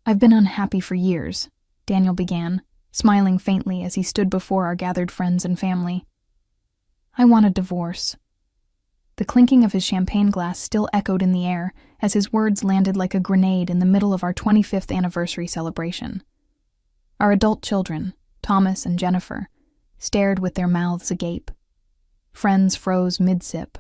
"I've been unhappy for years," Daniel began, smiling faintly as he stood before our gathered friends and family. "I want a divorce." The clinking of his champagne glass still echoed in the air as his words landed like a grenade in the middle of our 25th anniversary celebration. Our adult children, Thomas and Jennifer, stared with their mouths agape. Friends froze mid-sip,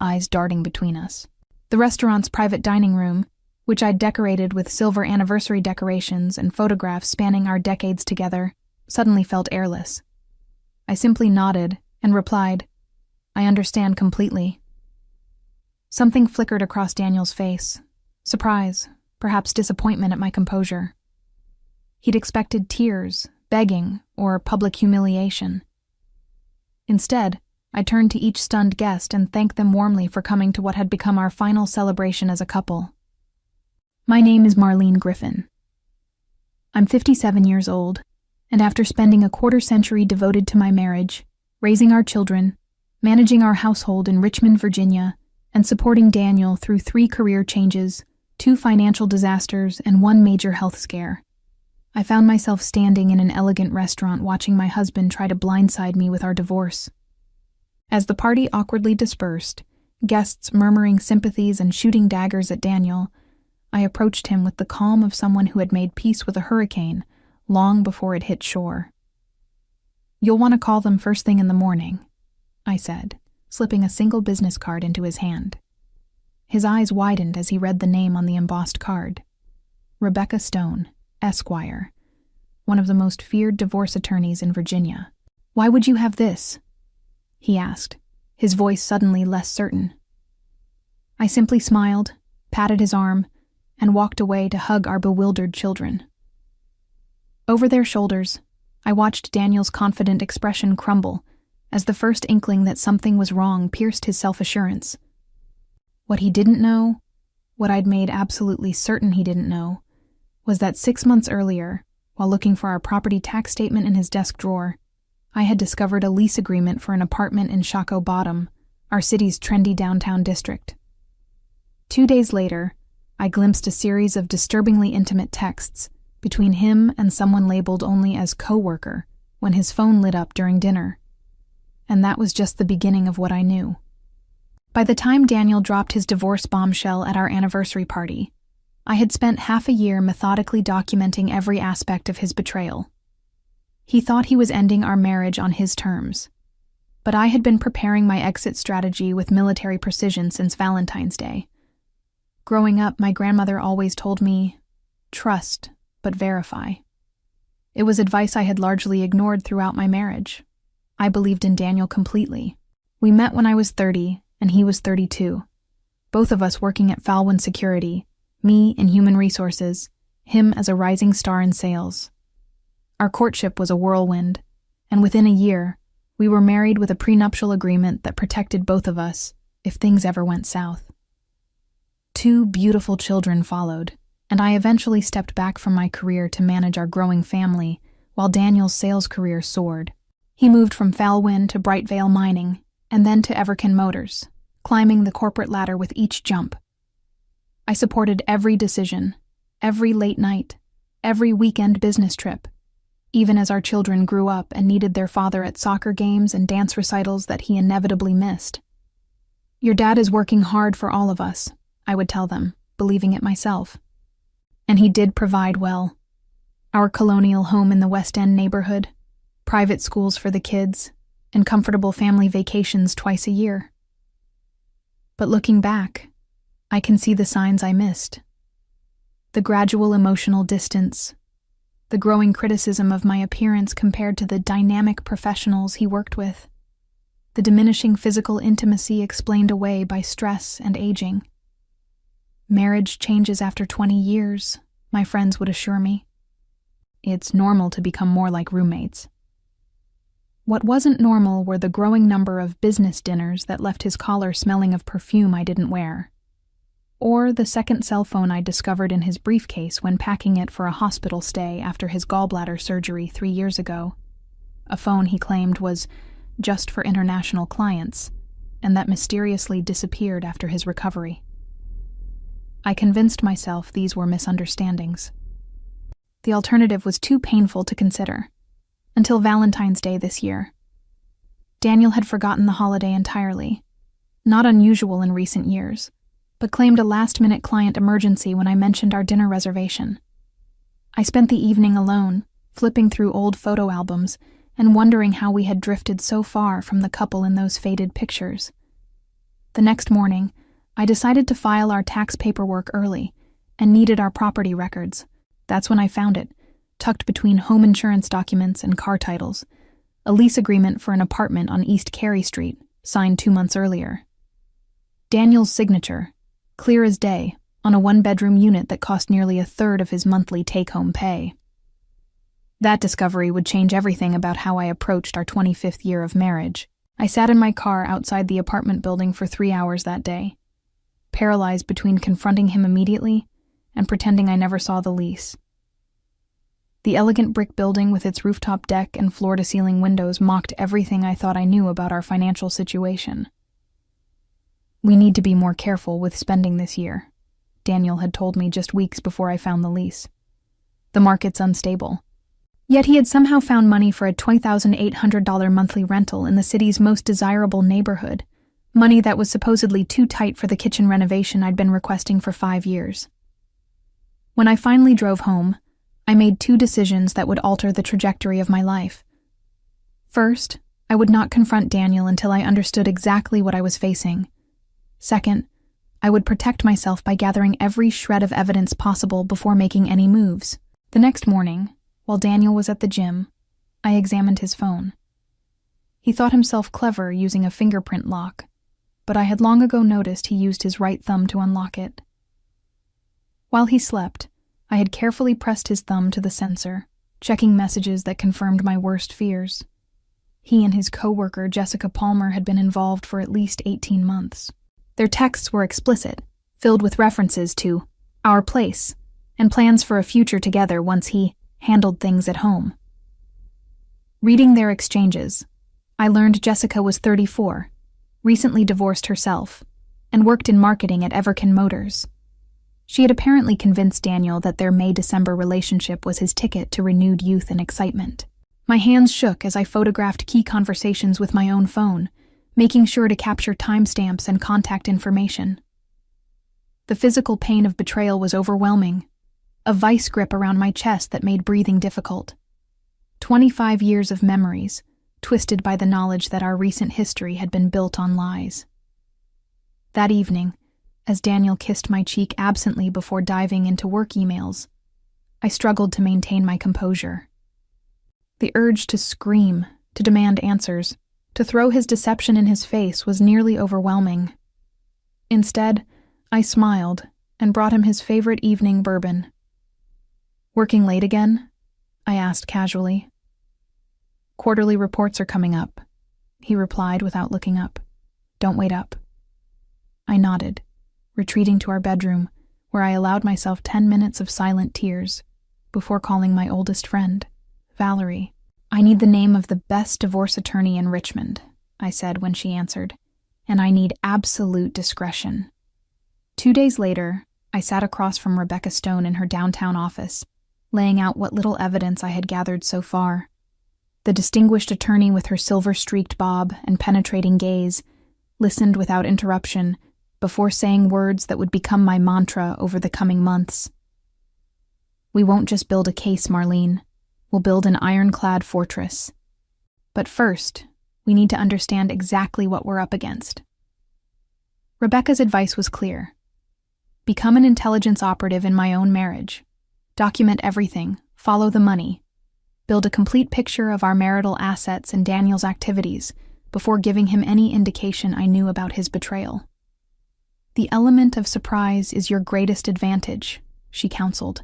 eyes darting between us. The restaurant's private dining room, which I'd decorated with silver anniversary decorations and photographs spanning our decades together, suddenly felt airless. I simply nodded and replied, "I understand completely." Something flickered across Daniel's face. Surprise, perhaps disappointment at my composure. He'd expected tears, begging, or public humiliation. Instead, I turned to each stunned guest and thanked them warmly for coming to what had become our final celebration as a couple. My name is Marlene Griffin. I'm 57 years old, and after spending a quarter-century devoted to my marriage, raising our children, managing our household in Richmond, Virginia, and supporting Daniel through 3 career changes, 2 financial disasters, and 1 major health scare, I found myself standing in an elegant restaurant watching my husband try to blindside me with our divorce. As the party awkwardly dispersed, guests murmuring sympathies and shooting daggers at Daniel, I approached him with the calm of someone who had made peace with a hurricane long before it hit shore. "You'll want to call them first thing in the morning," I said, slipping a single business card into his hand. His eyes widened as he read the name on the embossed card. Rebecca Stone, Esquire, one of the most feared divorce attorneys in Virginia. "Why would you have this?" he asked, his voice suddenly less certain. I simply smiled, patted his arm, and walked away to hug our bewildered children. Over their shoulders, I watched Daniel's confident expression crumble as the first inkling that something was wrong pierced his self-assurance. What he didn't know, what I'd made absolutely certain he didn't know, was that 6 months earlier, while looking for our property tax statement in his desk drawer, I had discovered a lease agreement for an apartment in Shockoe Bottom, our city's trendy downtown district. 2 days later, I glimpsed a series of disturbingly intimate texts between him and someone labeled only as co-worker when his phone lit up during dinner. And that was just the beginning of what I knew. By the time Daniel dropped his divorce bombshell at our anniversary party, I had spent half a year methodically documenting every aspect of his betrayal. He thought he was ending our marriage on his terms, but I had been preparing my exit strategy with military precision since Valentine's Day. Growing up, my grandmother always told me, "Trust, but verify." It was advice I had largely ignored throughout my marriage. I believed in Daniel completely. We met when I was 30 and he was 32, both of us working at Falwyn Security, me in human resources, him as a rising star in sales. Our courtship was a whirlwind, and within a year, we were married with a prenuptial agreement that protected both of us if things ever went south. 2 beautiful children followed, and I eventually stepped back from my career to manage our growing family while Daniel's sales career soared. He moved from Falwyn to Brightvale Mining, and then to Everkin Motors, climbing the corporate ladder with each jump. I supported every decision, every late night, every weekend business trip, even as our children grew up and needed their father at soccer games and dance recitals that he inevitably missed. "Your dad is working hard for all of us," I would tell them, believing it myself. And he did provide well. Our colonial home in the West End neighborhood, private schools for the kids, and comfortable family vacations twice a year. But looking back, I can see the signs I missed. The gradual emotional distance, the growing criticism of my appearance compared to the dynamic professionals he worked with, the diminishing physical intimacy explained away by stress and aging. Marriage changes after 20 years, my friends would assure me. It's normal to become more like roommates. What wasn't normal were the growing number of business dinners that left his collar smelling of perfume I didn't wear, or the second cell phone I discovered in his briefcase when packing it for a hospital stay after his gallbladder surgery 3 years ago, a phone he claimed was just for international clients, and that mysteriously disappeared after his recovery. I convinced myself these were misunderstandings. The alternative was too painful to consider. Until Valentine's Day this year. Daniel had forgotten the holiday entirely. Not unusual in recent years, but claimed a last-minute client emergency when I mentioned our dinner reservation. I spent the evening alone, flipping through old photo albums and wondering how we had drifted so far from the couple in those faded pictures. The next morning, I decided to file our tax paperwork early and needed our property records. That's when I found it, tucked between home insurance documents and car titles, a lease agreement for an apartment on East Carey Street, signed 2 months earlier. Daniel's signature, clear as day, on a 1-bedroom unit that cost nearly a third of his monthly take-home pay. That discovery would change everything about how I approached our 25th year of marriage. I sat in my car outside the apartment building for 3 hours that day, paralyzed between confronting him immediately and pretending I never saw the lease. The elegant brick building with its rooftop deck and floor-to-ceiling windows mocked everything I thought I knew about our financial situation. "We need to be more careful with spending this year," Daniel had told me just weeks before I found the lease. "The market's unstable." Yet he had somehow found money for a $20,800 monthly rental in the city's most desirable neighborhood, money that was supposedly too tight for the kitchen renovation I'd been requesting for 5 years. When I finally drove home, I made 2 decisions that would alter the trajectory of my life. First, I would not confront Daniel until I understood exactly what I was facing. Second, I would protect myself by gathering every shred of evidence possible before making any moves. The next morning, while Daniel was at the gym, I examined his phone. He thought himself clever using a fingerprint lock, but I had long ago noticed he used his right thumb to unlock it. While he slept, I had carefully pressed his thumb to the sensor, checking messages that confirmed my worst fears. He and his coworker, Jessica Palmer, had been involved for at least 18 months. Their texts were explicit, filled with references to our place and plans for a future together once he handled things at home. Reading their exchanges, I learned Jessica was 34, recently divorced herself, and worked in marketing at Everkin Motors. She had apparently convinced Daniel that their May-December relationship was his ticket to renewed youth and excitement. My hands shook as I photographed key conversations with my own phone, making sure to capture timestamps and contact information. The physical pain of betrayal was overwhelming, a vice grip around my chest that made breathing difficult. 25 years of memories, twisted by the knowledge that our recent history had been built on lies. That evening, as Daniel kissed my cheek absently before diving into work emails, I struggled to maintain my composure. The urge to scream, to demand answers, to throw his deception in his face was nearly overwhelming. Instead, I smiled and brought him his favorite evening bourbon. "Working late again?" I asked casually. "Quarterly reports are coming up," he replied without looking up. "Don't wait up." I nodded, retreating to our bedroom, where I allowed myself 10 minutes of silent tears before calling my oldest friend, Valerie. "I need the name of the best divorce attorney in Richmond," I said when she answered, "and I need absolute discretion." 2 days later, I sat across from Rebecca Stone in her downtown office, laying out what little evidence I had gathered so far. The distinguished attorney with her silver-streaked bob and penetrating gaze listened without interruption before saying words that would become my mantra over the coming months. "We won't just build a case, Marlene. We'll build an ironclad fortress. But first, we need to understand exactly what we're up against." Rebecca's advice was clear. Become an intelligence operative in my own marriage. Document everything, follow the money. Build a complete picture of our marital assets and Daniel's activities before giving him any indication I knew about his betrayal. "The element of surprise is your greatest advantage," she counseled.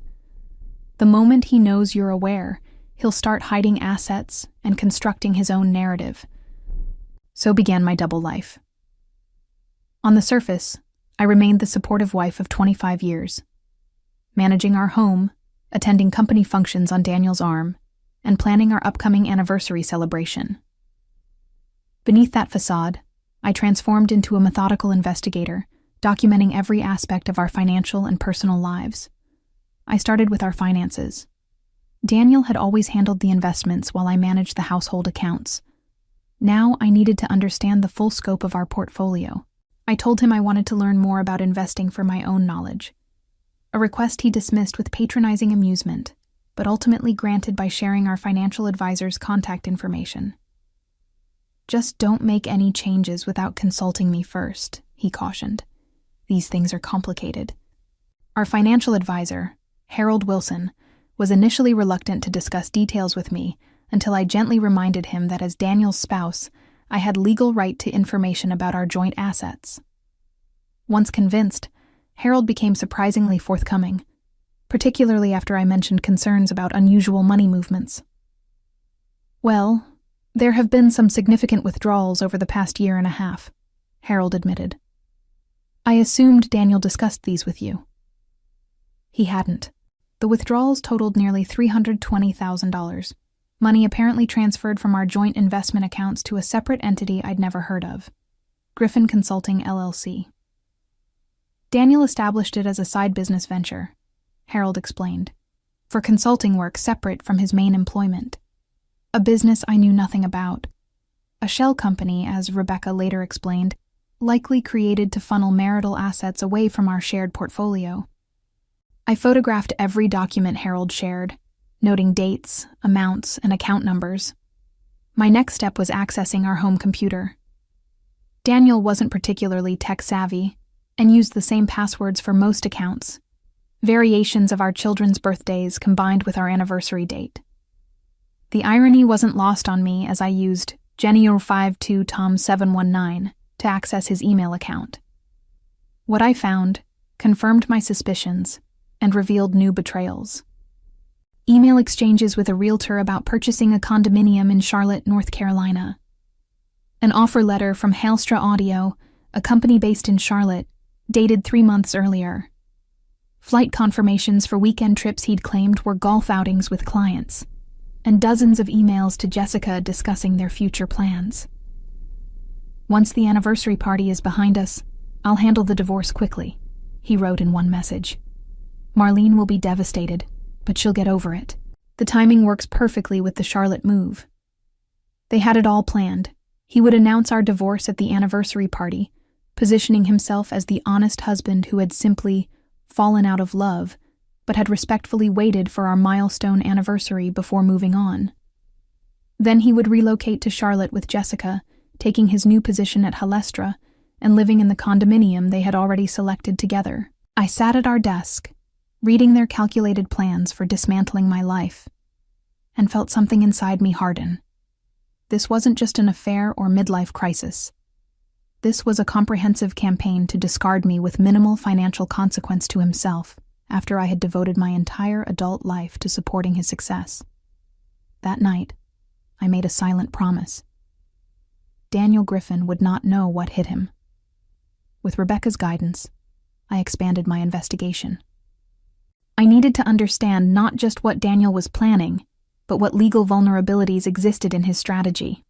"The moment he knows you're aware, he'll start hiding assets and constructing his own narrative." So began my double life. On the surface, I remained the supportive wife of 25 years, managing our home, attending company functions on Daniel's arm, and planning our upcoming anniversary celebration. Beneath that facade, I transformed into a methodical investigator, documenting every aspect of our financial and personal lives. I started with our finances, Daniel had always handled the investments while I managed the household accounts. Now I needed to understand the full scope of our portfolio. I told him I wanted to learn more about investing for my own knowledge, a request he dismissed with patronizing amusement, but ultimately granted by sharing our financial advisor's contact information. "Just don't make any changes without consulting me first," he cautioned. "These things are complicated." Our financial advisor, Harold Wilson, was initially reluctant to discuss details with me until I gently reminded him that as Daniel's spouse, I had legal right to information about our joint assets. Once convinced, Harold became surprisingly forthcoming, particularly after I mentioned concerns about unusual money movements. "Well, there have been some significant withdrawals over the past year and a half," Harold admitted. "I assumed Daniel discussed these with you." He hadn't. The withdrawals totaled nearly $320,000, money apparently transferred from our joint investment accounts to a separate entity I'd never heard of, Griffin Consulting LLC. "Daniel established it as a side business venture," Harold explained, "for consulting work separate from his main employment. A business I knew nothing about. A shell company, as Rebecca later explained, likely created to funnel marital assets away from our shared portfolio." I photographed every document Harold shared, noting dates, amounts, and account numbers. My next step was accessing our home computer. Daniel wasn't particularly tech-savvy and used the same passwords for most accounts, variations of our children's birthdays combined with our anniversary date. The irony wasn't lost on me as I used Jenny052Tom719 to access his email account. What I found confirmed my suspicions and revealed new betrayals. Email exchanges with a realtor about purchasing a condominium in Charlotte, North Carolina. An offer letter from Hailstra Audio, a company based in Charlotte, dated 3 months earlier. Flight confirmations for weekend trips he'd claimed were golf outings with clients, and dozens of emails to Jessica discussing their future plans. "Once the anniversary party is behind us, I'll handle the divorce quickly," he wrote in one message. "Marlene will be devastated, but she'll get over it. The timing works perfectly with the Charlotte move." They had it all planned. He would announce our divorce at the anniversary party, positioning himself as the honest husband who had simply fallen out of love, but had respectfully waited for our milestone anniversary before moving on. Then he would relocate to Charlotte with Jessica, taking his new position at Hailstra and living in the condominium they had already selected together. I sat at our desk, reading their calculated plans for dismantling my life, and felt something inside me harden. This wasn't just an affair or midlife crisis. This was a comprehensive campaign to discard me with minimal financial consequence to himself after I had devoted my entire adult life to supporting his success. That night, I made a silent promise. Daniel Griffin would not know what hit him. With Rebecca's guidance, I expanded my investigation. I needed to understand not just what Daniel was planning, but what legal vulnerabilities existed in his strategy.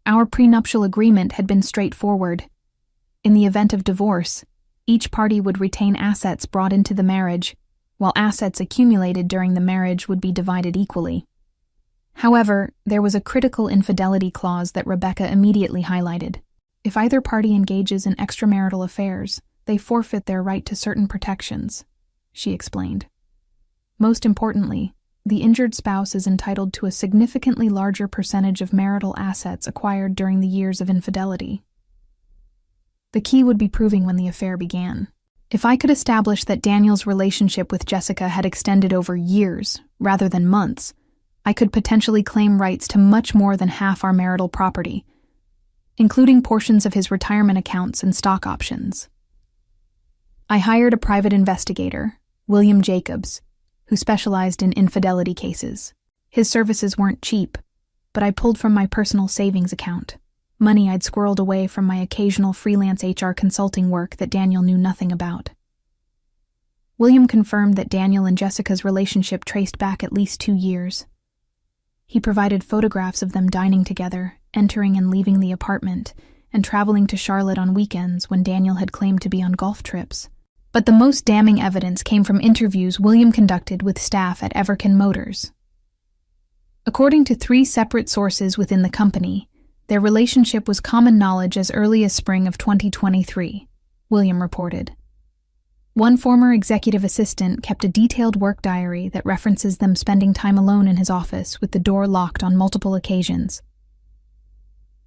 Our prenuptial agreement had been straightforward. In the event of divorce, each party would retain assets brought into the marriage, while assets accumulated during the marriage would be divided equally. However, there was a critical infidelity clause that Rebecca immediately highlighted. If either party engages in extramarital affairs, they forfeit their right to certain protections, she explained. Most importantly, the injured spouse is entitled to a significantly larger percentage of marital assets acquired during the years of infidelity. The key would be proving when the affair began. If I could establish that Daniel's relationship with Jessica had extended over years, rather than months, I could potentially claim rights to much more than half our marital property, including portions of his retirement accounts and stock options. I hired a private investigator, William Jacobs, who specialized in infidelity cases. His services weren't cheap, but I pulled from my personal savings account, money I'd squirreled away from my occasional freelance HR consulting work that Daniel knew nothing about. William confirmed that Daniel and Jessica's relationship traced back at least 2 years. He provided photographs of them dining together, entering and leaving the apartment, and traveling to Charlotte on weekends when Daniel had claimed to be on golf trips. But the most damning evidence came from interviews William conducted with staff at Everken Motors. According to 3 separate sources within the company, their relationship was common knowledge as early as spring of 2023, William reported. One former executive assistant kept a detailed work diary that references them spending time alone in his office with the door locked on multiple occasions.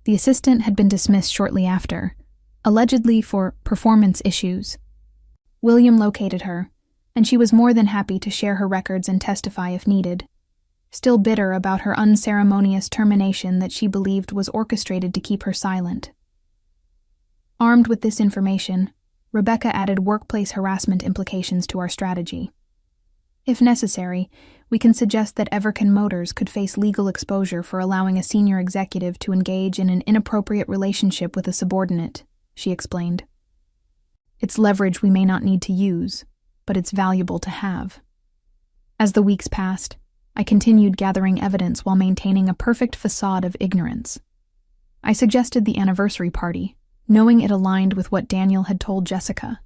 The assistant had been dismissed shortly after, allegedly for performance issues. William located her, and she was more than happy to share her records and testify if needed, still bitter about her unceremonious termination that she believed was orchestrated to keep her silent. Armed with this information, Rebecca added workplace harassment implications to our strategy. If necessary, we can suggest that Everken Motors could face legal exposure for allowing a senior executive to engage in an inappropriate relationship with a subordinate, she explained. It's leverage we may not need to use, but it's valuable to have. As the weeks passed, I continued gathering evidence while maintaining a perfect facade of ignorance. I suggested the anniversary party, knowing it aligned with what Daniel had told Jessica.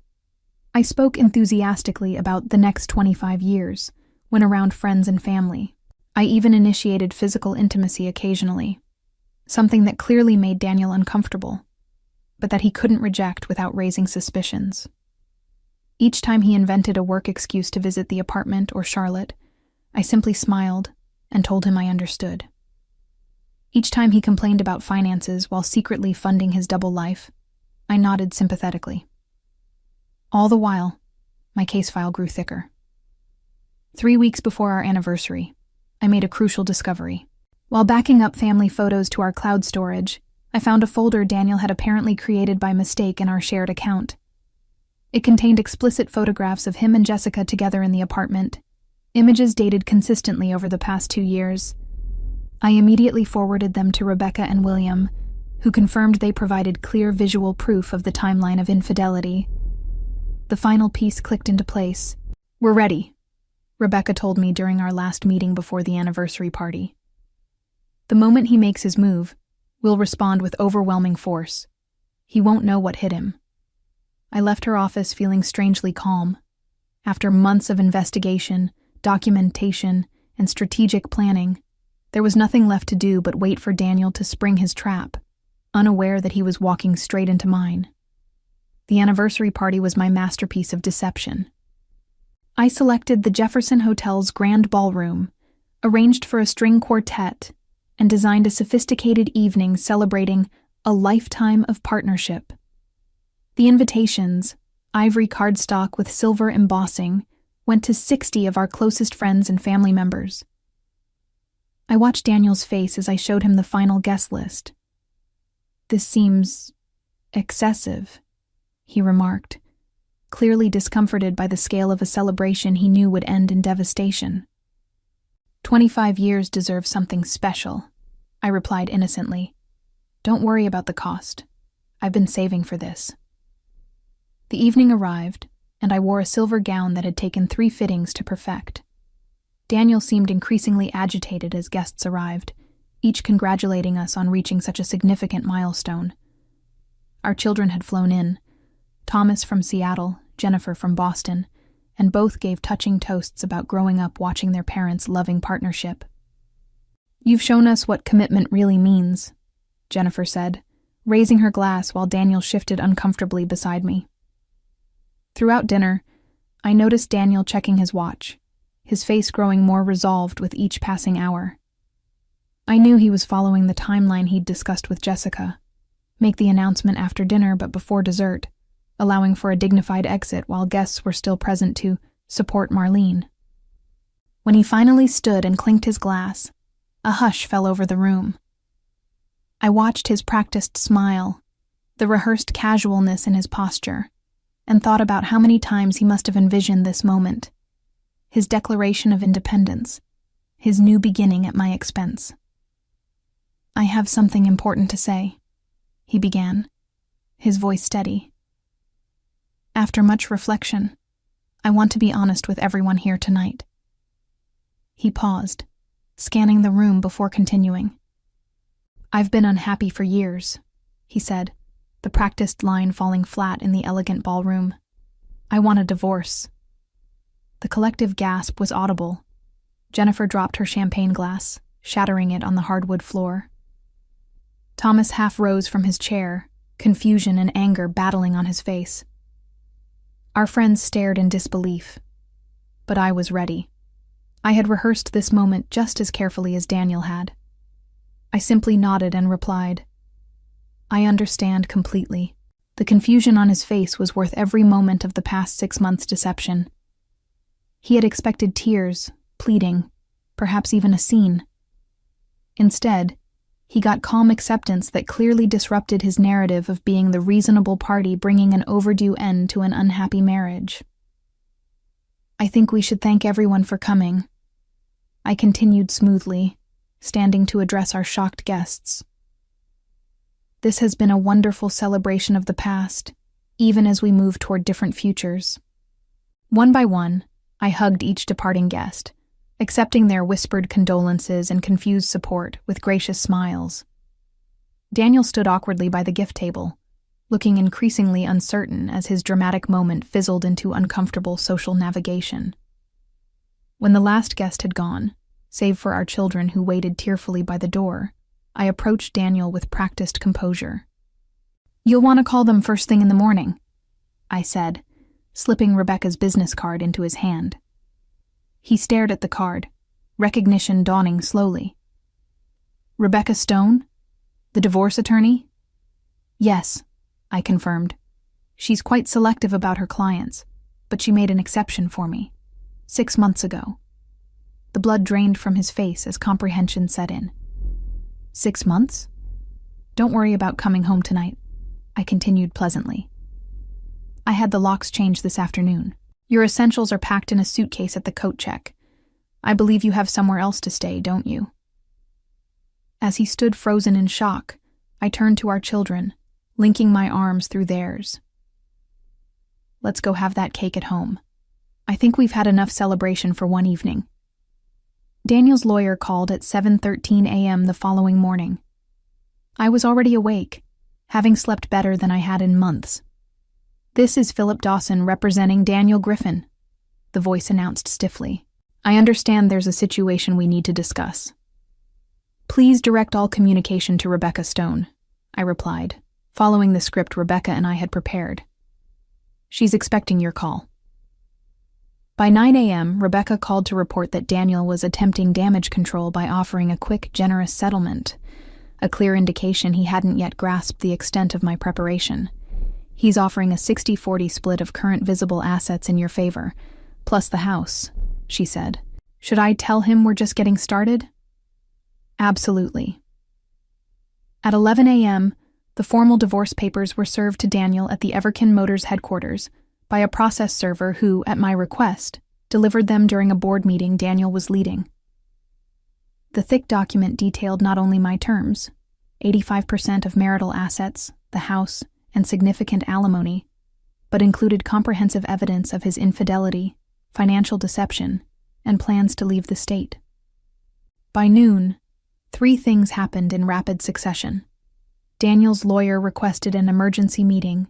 I spoke enthusiastically about the next 25 years, when around friends and family. I even initiated physical intimacy occasionally, something that clearly made Daniel uncomfortable, but that he couldn't reject without raising suspicions. Each time he invented a work excuse to visit the apartment or Charlotte, I simply smiled and told him I understood. Each time he complained about finances while secretly funding his double life, I nodded sympathetically. All the while, my case file grew thicker. 3 weeks before our anniversary, I made a crucial discovery. While backing up family photos to our cloud storage, I found a folder Daniel had apparently created by mistake in our shared account. It contained explicit photographs of him and Jessica together in the apartment, images dated consistently over the past 2 years. I immediately forwarded them to Rebecca and William, who confirmed they provided clear visual proof of the timeline of infidelity. The final piece clicked into place. "We're ready," Rebecca told me during our last meeting before the anniversary party. "The moment he makes his move, we'll respond with overwhelming force. He won't know what hit him." I left her office feeling strangely calm. After months of investigation, documentation, and strategic planning, there was nothing left to do but wait for Daniel to spring his trap, unaware that he was walking straight into mine. The anniversary party was my masterpiece of deception. I selected the Jefferson Hotel's grand ballroom, arranged for a string quartet, and designed a sophisticated evening celebrating a lifetime of partnership. The invitations, ivory cardstock with silver embossing, went to 60 of our closest friends and family members. I watched Daniel's face as I showed him the final guest list. "This seems excessive," he remarked, clearly discomforted by the scale of a celebration he knew would end in devastation. 25 years deserve something special," I replied innocently. "Don't worry about the cost. I've been saving for this." The evening arrived, and I wore a silver gown that had taken 3 fittings to perfect. Daniel seemed increasingly agitated as guests arrived, each congratulating us on reaching such a significant milestone. Our children had flown in, Thomas from Seattle, Jennifer from Boston, and both gave touching toasts about growing up watching their parents' loving partnership. "You've shown us what commitment really means," Jennifer said, raising her glass while Daniel shifted uncomfortably beside me. Throughout dinner, I noticed Daniel checking his watch, his face growing more resolved with each passing hour. I knew he was following the timeline he'd discussed with Jessica, make the announcement after dinner but before dessert, allowing for a dignified exit while guests were still present to support Marlene. When he finally stood and clinked his glass, a hush fell over the room. I watched his practiced smile, the rehearsed casualness in his posture, and thought about how many times he must have envisioned this moment, his declaration of independence, his new beginning at my expense. "I have something important to say," he began, his voice steady. "After much reflection, I want to be honest with everyone here tonight." He paused, scanning the room before continuing. "I've been unhappy for years," he said, the practiced line falling flat in the elegant ballroom. I want a divorce. The collective gasp was audible. Jennifer dropped her champagne glass, shattering it on the hardwood floor. Thomas half rose from his chair, confusion and anger battling on his face. Our friends stared in disbelief. But I was ready. I had rehearsed this moment just as carefully as Daniel had. I simply nodded and replied, "I understand completely." The confusion on his face was worth every moment of the past 6 months' deception. He had expected tears, pleading, perhaps even a scene. Instead, he got calm acceptance that clearly disrupted his narrative of being the reasonable party bringing an overdue end to an unhappy marriage. "I think we should thank everyone for coming," I continued smoothly, standing to address our shocked guests. "This has been a wonderful celebration of the past, even as we move toward different futures." One by one, I hugged each departing guest, accepting their whispered condolences and confused support with gracious smiles. Daniel stood awkwardly by the gift table, looking increasingly uncertain as his dramatic moment fizzled into uncomfortable social navigation. When the last guest had gone, save for our children who waited tearfully by the door, I approached Daniel with practiced composure. "You'll want to call them first thing in the morning," I said, slipping Rebecca's business card into his hand. He stared at the card, recognition dawning slowly. "Rebecca Stone? The divorce attorney?" "Yes," I confirmed. "She's quite selective about her clients, but she made an exception for me. 6 months ago." The blood drained from his face as comprehension set in. 6 months? "Don't worry about coming home tonight," I continued pleasantly. "I had the locks changed this afternoon. Your essentials are packed in a suitcase at the coat check. I believe you have somewhere else to stay, don't you?" As he stood frozen in shock, I turned to our children, linking my arms through theirs. "Let's go have that cake at home. I think we've had enough celebration for one evening." Daniel's lawyer called at 7:13 a.m. the following morning. I was already awake, having slept better than I had in months. "This is Philip Dawson representing Daniel Griffin," the voice announced stiffly. "I understand there's a situation we need to discuss." "Please direct all communication to Rebecca Stone," I replied, following the script Rebecca and I had prepared. "She's expecting your call." By 9 a.m., Rebecca called to report that Daniel was attempting damage control by offering a quick, generous settlement, a clear indication he hadn't yet grasped the extent of my preparation. "He's offering a 60-40 split of current visible assets in your favor, plus the house," she said. "Should I tell him we're just getting started?" "Absolutely." At 11 a.m., the formal divorce papers were served to Daniel at the Everkin Motors headquarters by a process server who, at my request, delivered them during a board meeting Daniel was leading. The thick document detailed not only my terms, 85% of marital assets, the house, and significant alimony, but included comprehensive evidence of his infidelity, financial deception, and plans to leave the state. By noon, 3 things happened in rapid succession. Daniel's lawyer requested an emergency meeting,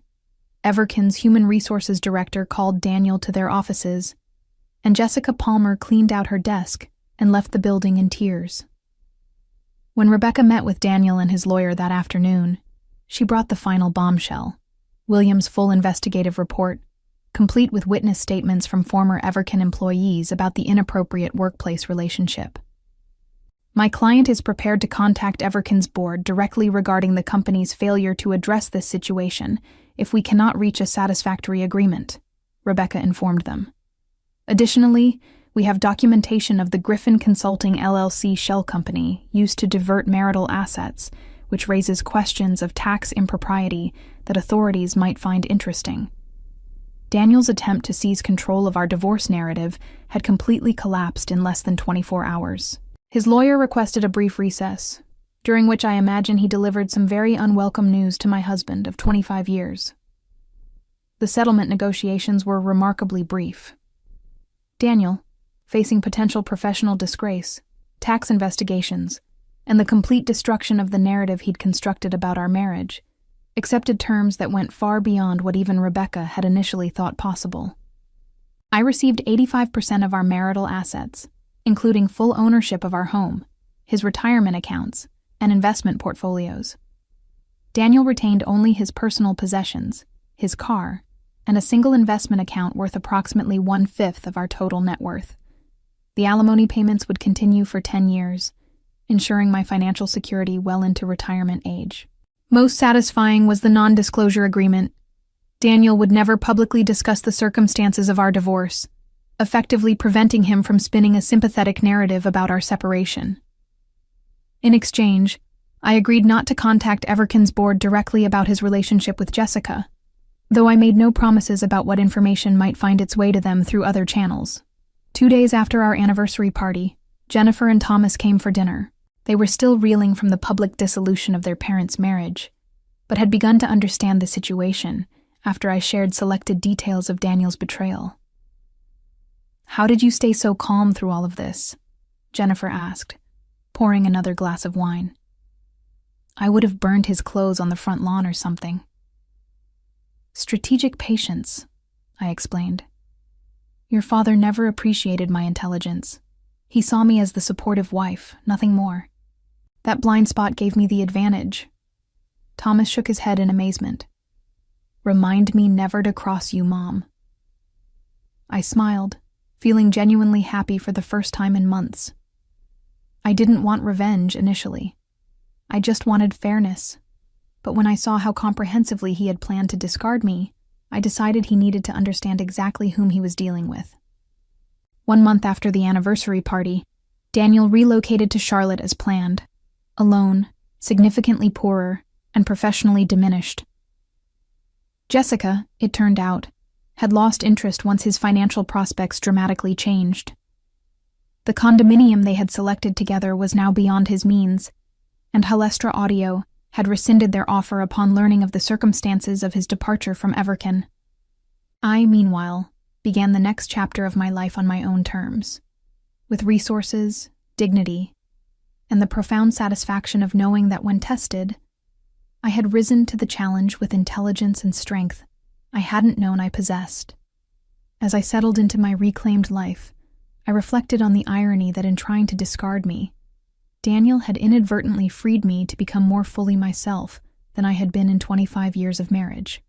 Everkin's human resources director called Daniel to their offices, and Jessica Palmer cleaned out her desk and left the building in tears. When Rebecca met with Daniel and his lawyer that afternoon, she brought the final bombshell, William's full investigative report, complete with witness statements from former Everkin employees about the inappropriate workplace relationship. "My client is prepared to contact Everkin's board directly regarding the company's failure to address this situation if we cannot reach a satisfactory agreement," Rebecca informed them. "Additionally, we have documentation of the Griffin Consulting LLC shell company used to divert marital assets, which raises questions of tax impropriety that authorities might find interesting." Daniel's attempt to seize control of our divorce narrative had completely collapsed in less than 24 hours. His lawyer requested a brief recess, during which I imagine he delivered some very unwelcome news to my husband of 25 years. The settlement negotiations were remarkably brief. Daniel, facing potential professional disgrace, tax investigations, and the complete destruction of the narrative he'd constructed about our marriage, accepted terms that went far beyond what even Rebecca had initially thought possible. I received 85% of our marital assets, including full ownership of our home, his retirement accounts, and investment portfolios. Daniel retained only his personal possessions, his car, and a single investment account worth approximately 1/5 of our total net worth. The alimony payments would continue for 10 years, ensuring my financial security well into retirement age. Most satisfying was the non-disclosure agreement. Daniel would never publicly discuss the circumstances of our divorce, effectively preventing him from spinning a sympathetic narrative about our separation. In exchange, I agreed not to contact Everkin's board directly about his relationship with Jessica, though I made no promises about what information might find its way to them through other channels. 2 days after our anniversary party, Jennifer and Thomas came for dinner. They were still reeling from the public dissolution of their parents' marriage, but had begun to understand the situation after I shared selected details of Daniel's betrayal. "How did you stay so calm through all of this?" Jennifer asked, pouring another glass of wine. "I would have burned his clothes on the front lawn or something." "Strategic patience," I explained. "Your father never appreciated my intelligence. He saw me as the supportive wife, nothing more. That blind spot gave me the advantage." Thomas shook his head in amazement. "Remind me never to cross you, Mom." I smiled, feeling genuinely happy for the first time in months. I didn't want revenge initially. I just wanted fairness. But when I saw how comprehensively he had planned to discard me, I decided he needed to understand exactly whom he was dealing with. 1 month after the anniversary party, Daniel relocated to Charlotte as planned, alone, significantly poorer, and professionally diminished. Jessica, it turned out, had lost interest once his financial prospects dramatically changed. The condominium they had selected together was now beyond his means, and Halestra Audio had rescinded their offer upon learning of the circumstances of his departure from Everkin. I, meanwhile, began the next chapter of my life on my own terms, with resources, dignity, and the profound satisfaction of knowing that when tested, I had risen to the challenge with intelligence and strength I hadn't known I possessed. As I settled into my reclaimed life, I reflected on the irony that in trying to discard me, Daniel had inadvertently freed me to become more fully myself than I had been in 25 years of marriage.